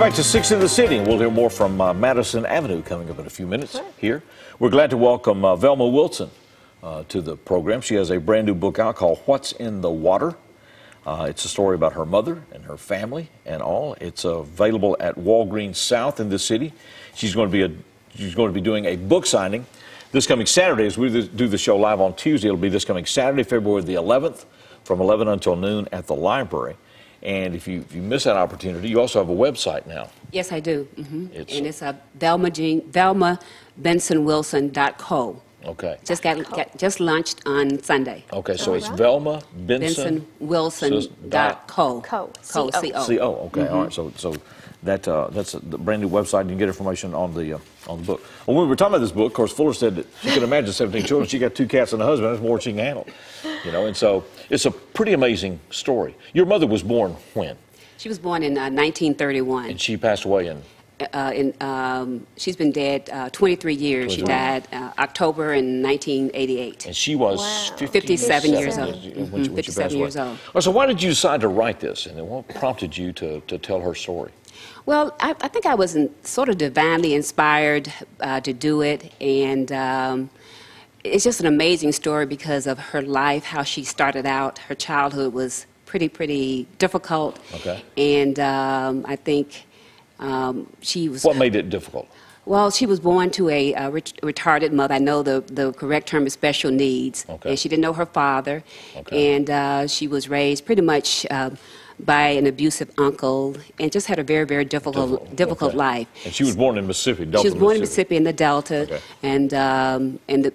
Welcome back to Six in the City, and we'll hear more from Madison Avenue coming up in a few minutes here. We're glad to welcome Velma Wilson to the program. She has a brand new book out called What's in the Water. It's a story about her mother and her family and all. It's available at Walgreens South in the city. She's going to be doing a book signing this coming Saturday. As we do the show live on Tuesday, it'll be this coming Saturday, February the 11th, from 11 until noon at the library. And if you miss that opportunity, you also have a website now. Yes, I do. It's VelmaBensonWilson.co. Okay. Just launched on Sunday. Okay, so it's Velma Benson Wilson.co. C-O. Okay, all right. So that's the brand new website. You can get information on the book. Well, when we were talking about this book, of course, Fuller said that she could imagine 17 children. She got 2 cats and a husband. That's more than she can handle. You know, and so it's a pretty amazing story. Your mother was born when? She was born in 1931. And she passed away in? She's been dead 23 years. 23. She died October in 1988. And she was 57 years old. When 57 years old. Well, so why did you decide to write this, and what prompted you to tell her story? Well, I think I was sort of divinely inspired to do it, and it's just an amazing story because of her life, how she started out. Her childhood was pretty difficult. Okay. And I think she was... What made it difficult? Well, she was born to a retarded mother. I know the correct term is special needs. Okay. And she didn't know her father. Okay. And she was raised pretty much by an abusive uncle, and just had a very difficult life. And she was born in Mississippi, Delta, She was born in Mississippi in the Delta. Okay. And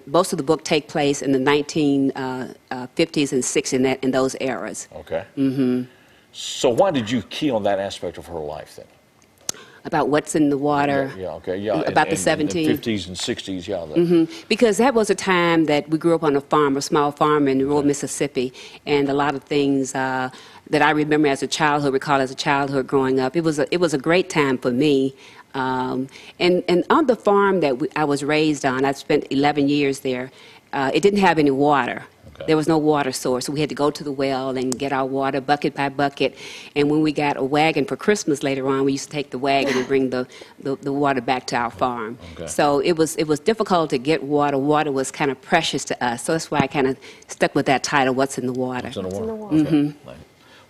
most of the book take place in the 1950s and 60s in those eras. Okay. So why did you key on that aspect of her life then? About what's in the water. About the 17. 50s and 60s, Because that was a time that we grew up on a farm, a small farm in rural Mississippi, and a lot of things that I remember as a childhood, recall as a childhood growing up. It was a great time for me. And on the farm that I was raised on, I spent 11 years there. It didn't have any water. Okay. There was no water source, so we had to go to the well and get our water bucket by bucket. And when we got a wagon for Christmas later on, we used to take the wagon and bring the water back to our farm. Okay. So it was difficult to get water. Water was kind of precious to us, so that's why I kind of stuck with that title, What's in the Water. What's in the Water. Okay.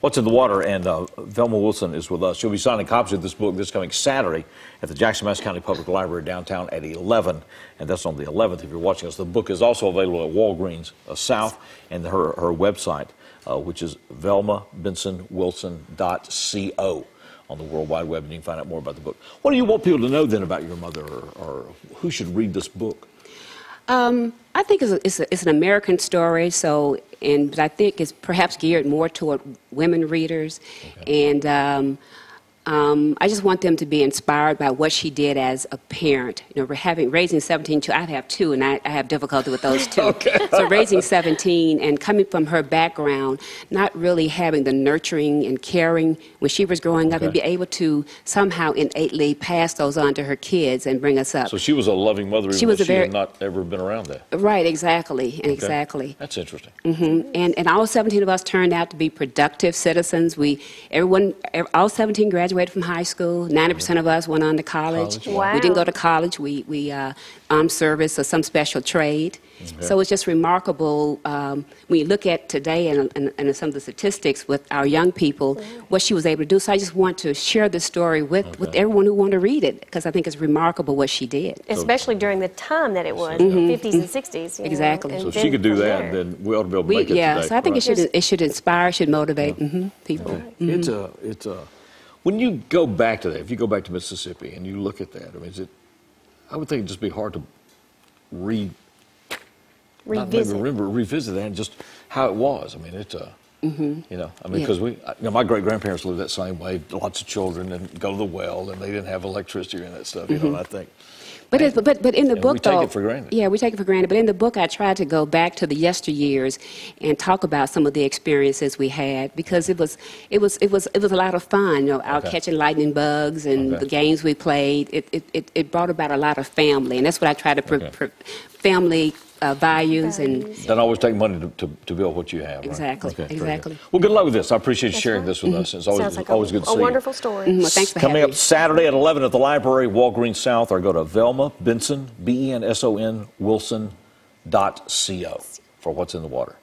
What's in the Water, and Velma Wilson is with us. She'll be signing copies of this book this coming Saturday at the Jackson-Madison County Public Library downtown at 11, and that's on the 11th if you're watching us. The book is also available at Walgreens South and her website, which is VelmaBensonWilson.co on the World Wide Web, and you can find out more about the book. What do you want people to know then about your mother, or who should read this book? I think it's an American story, but I think it's perhaps geared more toward women readers. Okay. And I just want them to be inspired by what she did as a parent. You know, raising 17 children. I have 2, and I have difficulty with those 2. Okay. So raising 17 and coming from her background, not really having the nurturing and caring when she was growing up, and be able to somehow innately pass those on to her kids and bring us up. So she was a loving mother, even though she had not ever been around that. Right, exactly, exactly. That's interesting. And all 17 of us turned out to be productive citizens. All 17 graduated from high school. 90% of us went on to college. Wow. We didn't go to college. We armed service or some special trade. So it's just remarkable when you look at today and some of the statistics with our young people, what she was able to do. So I just want to share this story with everyone who want to read it, because I think it's remarkable what she did. Especially during the time that it was, 50s and 60s. Exactly. So if she could do that, then we ought to be able to make it today. So I think it should inspire, should motivate people. It's when you go back to that, if you go back to Mississippi and you look at that, I mean, I would think it'd just be hard to revisit that and just how it was. I mean, it's you know, I mean, because my great-grandparents lived that same way, lots of children, and go to the well, and they didn't have electricity and that stuff, you know, and I think. But in the book, we take it for granted. Yeah, we take it for granted. But in the book, I tried to go back to the yesteryears and talk about some of the experiences we had, because it was a lot of fun. You know, out catching lightning bugs and the games we played. It brought about a lot of family, and that's what I try to family values and Doesn't always take money to build what you have, right? exactly, Okay, very good. exactly. Well, good luck with this. I appreciate you That's sharing right. this with us. It's always, Sounds like always good to see a you. wonderful story. Well, thanks for Coming having up me. Saturday at 11 at the library, Walgreens South, or go to Velma, Benson, Benson, Wilson.co for What's in the Water.